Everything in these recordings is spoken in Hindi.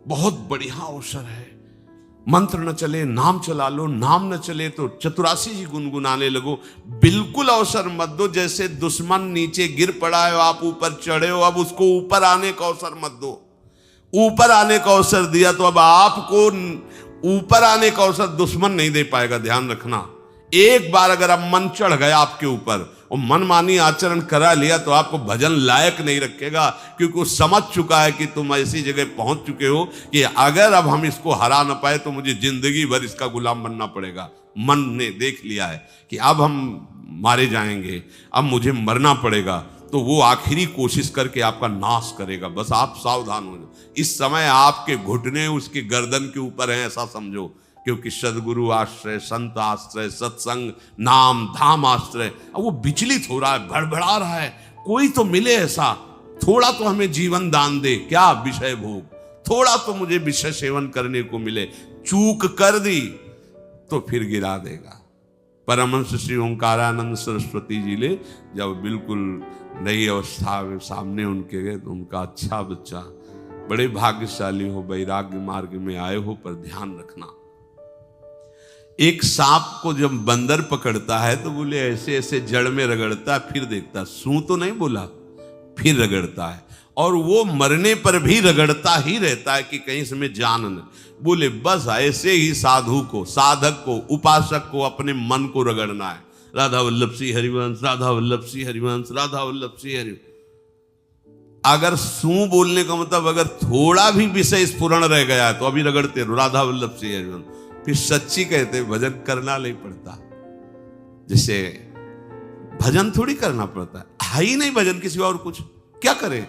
बहुत बढ़िया अवसर है। मंत्र न चले नाम चला लो, नाम न चले तो चतुरासी जी गुनगुनाने लगो। बिल्कुल अवसर मत दो, जैसे दुश्मन नीचे गिर पड़ा है आप ऊपर चढ़े हो, अब उसको ऊपर आने का अवसर मत दो। ऊपर आने का अवसर दिया तो अब आपको ऊपर आने का अवसर दुश्मन नहीं दे पाएगा। ध्यान रखना, एक बार अगर अब मन चढ़ गया आपके ऊपर और मनमानी आचरण करा लिया तो आपको भजन लायक नहीं रखेगा, क्योंकि वो समझ चुका है कि तुम ऐसी जगह पहुंच चुके हो कि अगर अब हम इसको हरा ना पाए तो मुझे जिंदगी भर इसका गुलाम बनना पड़ेगा। मन ने देख लिया है कि अब हम मारे जाएंगे, अब मुझे मरना पड़ेगा, तो वो आखिरी कोशिश करके आपका नाश करेगा। बस आप सावधान हो जाओ। इस समय आपके घुटने उसके गर्दन के ऊपर हैं, ऐसा समझो, क्योंकि सदगुरु आश्रय, संत आश्रय, सत्संग, नाम धाम आश्रय। अब वो विचलित हो रहा है, भड़बड़ा रहा है, कोई तो मिले ऐसा, थोड़ा तो हमें जीवन दान दे, क्या विषय भोग, थोड़ा तो मुझे विषय सेवन करने को मिले। चूक कर दी तो फिर गिरा देगा। परमहंस श्री ओंकारानंद सरस्वती जी ने जब बिल्कुल नई अवस्था में सामने उनके गए तो उनका, अच्छा बच्चा, बड़े भाग्यशाली हो, वैराग्य मार्ग में आए हो, पर ध्यान रखना, एक सांप को जब बंदर पकड़ता है तो बोले ऐसे ऐसे जड़ में रगड़ता है, फिर देखता, सू तो नहीं बोला, फिर रगड़ता है, और वो मरने पर भी रगड़ता ही रहता है कि कहीं इसमें जान न। बोले बस ऐसे ही साधु को, साधक को, उपासक को अपने मन को रगड़ना है। राधा वल्लभ सिंह हरिवंश, राधा वल्लभ सिंह हरिवंश, राधा वल्लभ सिंह हरिवंश। अगर सू बोलने का मतलब अगर थोड़ा भी विषय स्फुरण रह गया है तो अभी रगड़ते रहो राधा वल्लभ सिंह हरिवंश। फिर सच्ची कहते भजन करना नहीं पड़ता। जैसे भजन थोड़ी करना पड़ता है ही नहीं भजन, किसी और कुछ क्या करे,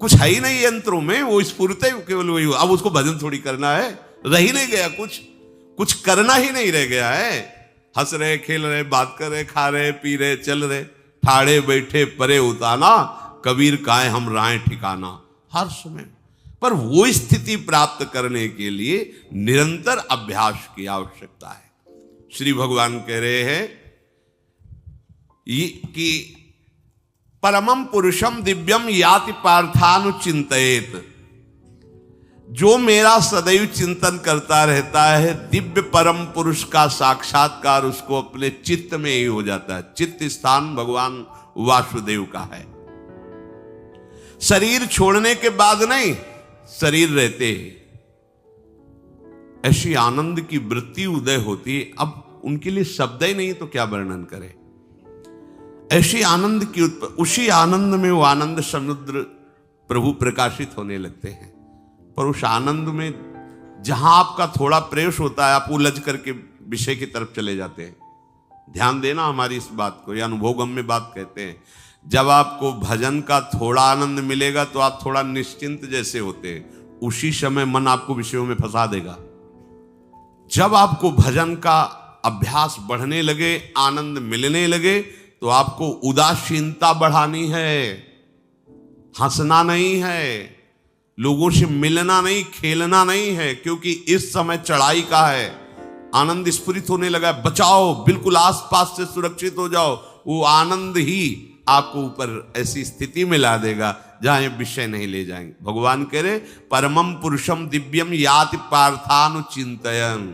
कुछ है ही नहीं यंत्रों में, वो स्फूर्त केवल वही। अब उसको भजन थोड़ी करना है, रह ही नहीं गया, कुछ करना ही नहीं रह गया है। हंस रहे, खेल रहे, बात कर रहे, खा रहे, पी रहे, चल रहे, ठाड़े बैठे परे उताना, कबीर काहे हम राय ठिकाना, हर समय। पर वो स्थिति प्राप्त करने के लिए निरंतर अभ्यास की आवश्यकता है। श्री भगवान कह रहे हैं कि परमम पुरुषम दिव्यम याति पार्थानुचिंतयेत, जो मेरा सदैव चिंतन करता रहता है, दिव्य परम पुरुष का साक्षात्कार उसको अपने चित्त में ही हो जाता है। चित्त स्थान भगवान वासुदेव का है। शरीर छोड़ने के बाद नहीं, शरीर रहते ऐसी आनंद की वृत्ति उदय होती है। अब उनके लिए शब्द ही नहीं तो क्या वर्णन करें, ऐसी आनंद की उसी आनंद में वो आनंद समुद्र प्रभु प्रकाशित होने लगते हैं। पर उस आनंद में जहां आपका थोड़ा प्रवेश होता है, आप उलझ करके विषय की तरफ चले जाते हैं। ध्यान देना हमारी इस बात को, यह अनुभवगम्य बात कहते हैं। जब आपको भजन का थोड़ा आनंद मिलेगा तो आप थोड़ा निश्चिंत जैसे होते हैं, उसी समय मन आपको विषयों में फंसा देगा। जब आपको भजन का अभ्यास बढ़ने लगे, आनंद मिलने लगे, तो आपको उदासीनता बढ़ानी है, हंसना नहीं है, लोगों से मिलना नहीं, खेलना नहीं है, क्योंकि इस समय चढ़ाई का है। आनंद स्फुरित होने लगा, बचाओ, बिल्कुल आसपास से सुरक्षित हो जाओ। वो आनंद ही आपको ऊपर ऐसी स्थिति में ला देगा जहां ये विषय नहीं ले जाएंगे। भगवान कह रहे परमम पुरुषम दिव्यम याति पार्थानुचिंतयन्,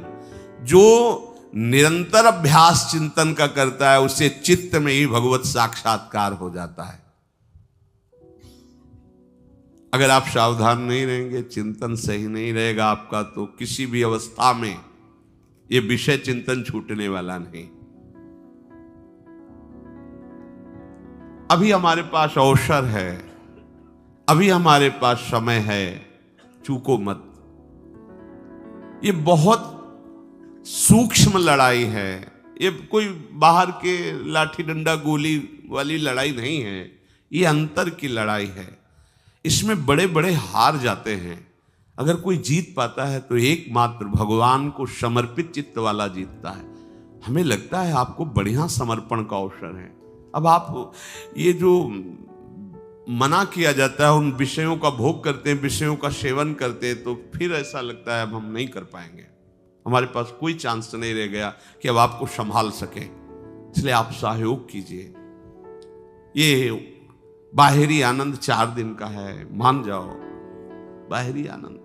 जो निरंतर अभ्यास चिंतन का करता है उसे चित्त में ही भगवत साक्षात्कार हो जाता है। अगर आप सावधान नहीं रहेंगे, चिंतन सही नहीं रहेगा आपका, तो किसी भी अवस्था में ये विषय चिंतन छूटने वाला नहीं। अभी हमारे पास अवसर है, अभी हमारे पास समय है, चूको मत। ये बहुत सूक्ष्म लड़ाई है, ये कोई बाहर के लाठी डंडा गोली वाली लड़ाई नहीं है, ये अंतर की लड़ाई है। इसमें बड़े बड़े हार जाते हैं। अगर कोई जीत पाता है तो एकमात्र भगवान को समर्पित चित्त वाला जीतता है। हमें लगता है आपको बढ़िया समर्पण का अवसर है। अब आप ये जो मना किया जाता है, उन विषयों का भोग करते हैं, विषयों का सेवन करते हैं, तो फिर ऐसा लगता है अब हम नहीं कर पाएंगे, हमारे पास कोई चांस नहीं रह गया कि अब आपको संभाल सके। इसलिए आप सहयोग कीजिए। ये बाहरी आनंद 4 दिन का है, मान जाओ, बाहरी आनंद।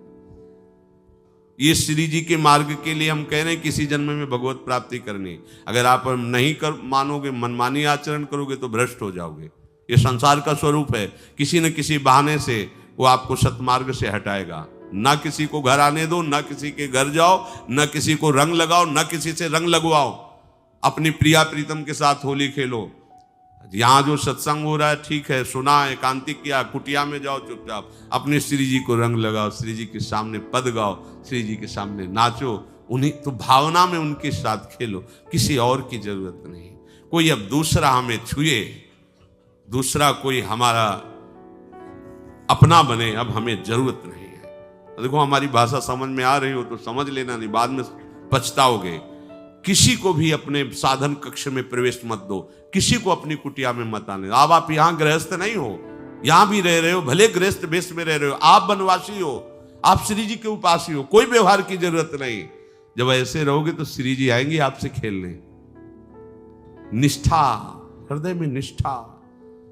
ये श्री जी के मार्ग के लिए हम कह रहे हैं किसी जन्म में भगवत प्राप्ति करनी। अगर आप नहीं कर मानोगे, मनमानी आचरण करोगे तो भ्रष्ट हो जाओगे। ये संसार का स्वरूप है, किसी न किसी बहाने से वो आपको सतमार्ग से हटाएगा। ना किसी को घर आने दो, ना किसी के घर जाओ, ना किसी को रंग लगाओ, ना किसी से रंग लगवाओ। अपनी प्रिया प्रीतम के साथ होली खेलो। यहाँ जो सत्संग हो रहा है ठीक है, सुना, एकांतिक किया, कुटिया में जाओ चुपचाप, अपने श्री जी को रंग लगाओ, श्री जी के सामने पद गाओ, श्री जी के सामने नाचो, उन्हीं तो भावना में उनके साथ खेलो, किसी और की जरूरत नहीं। कोई अब दूसरा हमें छुए, दूसरा कोई हमारा अपना बने, अब हमें जरूरत नहीं है। देखो हमारी भाषा समझ में आ रही हो तो समझ लेना, नहीं बाद में पछताओगे। किसी को भी अपने साधन कक्ष में प्रवेश मत दो, किसी को अपनी कुटिया में मत आने। अब आप यहां गृहस्थ नहीं हो, यहां भी रह रहे हो, भले गृहस्थ वेश में रह रहे हो, आप वनवासी हो, आप श्री जी के उपासी हो, कोई व्यवहार की जरूरत नहीं। जब ऐसे रहोगे तो श्री जी आएंगे आपसे खेलने। निष्ठा, हृदय में निष्ठा।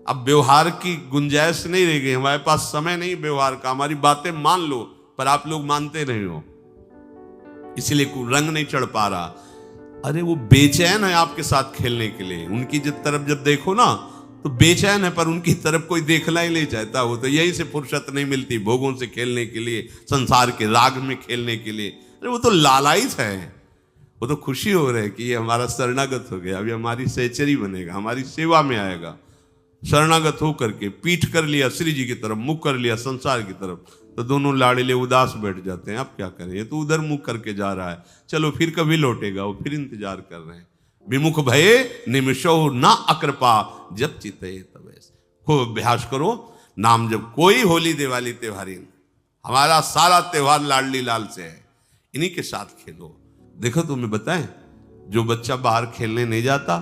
अब व्यवहार की गुंजाइश नहीं रह गई, हमारे पास समय नहीं व्यवहार का। हमारी बातें मान लो पर आप लोग मानते नहीं हो, इसलिए रंग नहीं चढ़ पा रहा। अरे वो बेचैन है आपके साथ खेलने के लिए, उनकी तरफ जब देखो ना तो बेचैन है, पर उनकी तरफ कोई देखना ही नहीं चाहता। वो तो यही से फुर्सत नहीं मिलती भोगों से खेलने के लिए, संसार के राग में खेलने के लिए। अरे वो तो लालायित है, वो तो खुशी हो रहे कि ये हमारा शरणागत हो गया, अभी हमारी सहचरी बनेगा, हमारी सेवा में आएगा। शरणागत हो करके पीठ कर लिया श्री जी की तरफ, मुख कर लिया संसार की तरफ, तो दोनों लाड़िले उदास बैठ जाते हैं। अब क्या करें, ये तो उधर मुख करके जा रहा है, चलो फिर कभी लौटेगा, वो फिर इंतजार कर रहे हैं। विमुख भये निमिषो ना अकृपा जब चिते तब। खूब अभ्यास करो नाम जब। कोई होली दिवाली त्योहारी, हमारा सारा त्योहार लाडली लाल से है, इन्हीं के साथ खेलो। देखो तुम्हें बताएं, जो बच्चा बाहर खेलने नहीं जाता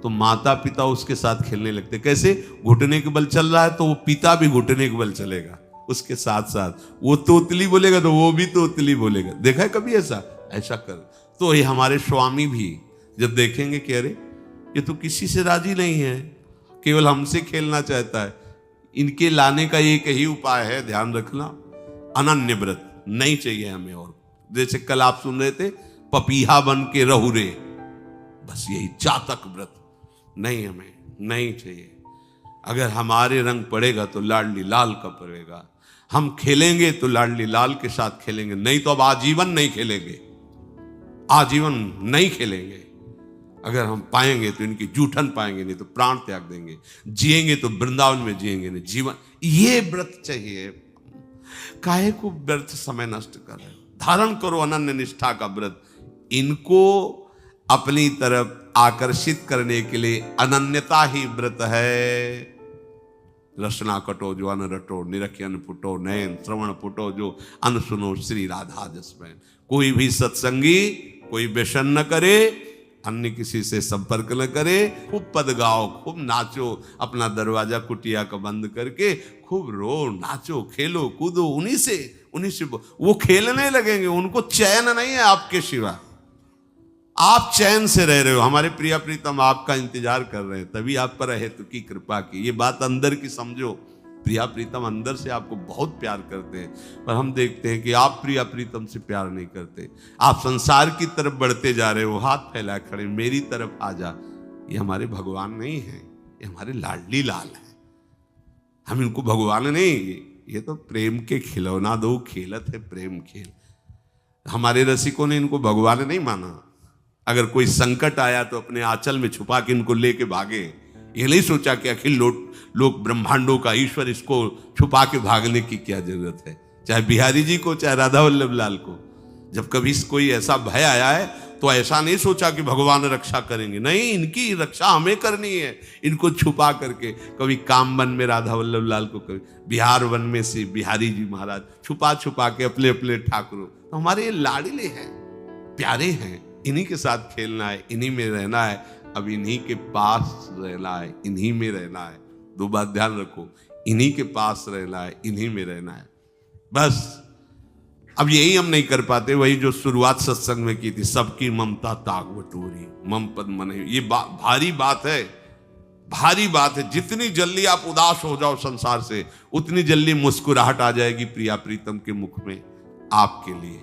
तो माता पिता उसके साथ खेलने लगते। कैसे? घुटने के बल चल रहा है तो वो पिता भी घुटने के बल चलेगा उसके साथ साथ। वो तोतली बोलेगा तो वो भी तोतली बोलेगा। देखा है कभी ऐसा? ऐसा कर। तो ये हमारे स्वामी भी जब देखेंगे कि अरे ये तो किसी से राजी नहीं है, केवल हमसे खेलना चाहता है, इनके लाने का एक ही उपाय है, ध्यान रखना, अनन्य व्रत नहीं चाहिए हमें। और जैसे कल आप सुन रहे थे, पपीहा बन के रहू रे, बस यही चातक व्रत नहीं, हमें नहीं चाहिए। अगर हमारे रंग पड़ेगा तो लाडली लाल का पड़ेगा, हम खेलेंगे तो लाडली लाल के साथ खेलेंगे, नहीं तो अब आजीवन नहीं खेलेंगे, आजीवन नहीं खेलेंगे। अगर हम पाएंगे तो इनकी जूठन पाएंगे, नहीं तो प्राण त्याग देंगे। जिएंगे तो वृंदावन में जिएंगे, नहीं जीवन। ये व्रत चाहिए। काहे को व्यर्थ समय नष्ट कर रहे हो? धारण करो अनन्य निष्ठा का व्रत। इनको अपनी तरफ आकर्षित करने के लिए अनन्यता ही व्रत है। रसना कटो जो अन रटो, निरखियन फुटो नयन, श्रवण फुटो जो अन सुनो, श्री राधा जसमैन। कोई भी सत्संगी कोई व्यसन न करे, अन्य किसी से संपर्क न करे, खूब पद गाओ, खूब नाचो, अपना दरवाजा कुटिया का बंद करके खूब रो, नाचो, खेलो, कूदो, उन्हीं से वो खेलने लगेंगे। उनको चैन नहीं है आपके सिवा, आप चैन से रह रहे हो। हमारे प्रिया प्रीतम आपका इंतजार कर रहे हैं, तभी आप पर हेतु की कृपा की। ये बात अंदर की समझो, प्रिया प्रीतम अंदर से आपको बहुत प्यार करते हैं, पर हम देखते हैं कि आप प्रिया प्रीतम से प्यार नहीं करते। आप संसार की तरफ बढ़ते जा रहे हो, हाथ फैलाए खड़े, मेरी तरफ आ जा। ये हमारे भगवान नहीं है, ये हमारे लाडली लाल है। हम इनको भगवान नहीं, ये तो प्रेम के खिलौना दो खेलत है, प्रेम खेल। हमारे रसिकों ने इनको भगवान नहीं माना। अगर कोई संकट आया तो अपने आंचल में छुपा के इनको लेके भागे। ये नहीं सोचा कि अखिल लोक ब्रह्मांडों का ईश्वर, इसको छुपा के भागने की क्या जरूरत है। चाहे बिहारी जी को, चाहे राधा वल्लभ लाल को, जब कभी कोई ऐसा भय आया है तो ऐसा नहीं सोचा कि भगवान रक्षा करेंगे, नहीं, इनकी रक्षा हमें करनी है। इनको छुपा करके, कभी काम वन में राधा वल्लभ लाल को, कभी बिहार वन में से बिहारी जी महाराज, छुपा छुपा के अपने अपने ठाकुरों। तो हमारे ये लाडले हैं, प्यारे हैं, इन्हीं के साथ खेलना है, इन्हीं में रहना है, अब इन्हीं के पास रहना है, इन्हीं में रहना है। दो बात ध्यान रखो, इन्हीं के पास रहना है, इन्हीं में रहना है, बस। अब यही हम नहीं कर पाते, वही जो शुरुआत सत्संग में की थी, सबकी ममता ताग बटोरी, मम पद मन। ये भारी बात है, भारी बात है। जितनी जल्दी आप उदास हो जाओ संसार से, उतनी जल्दी मुस्कुराहट आ जाएगी प्रिया प्रीतम के मुख में आपके लिए।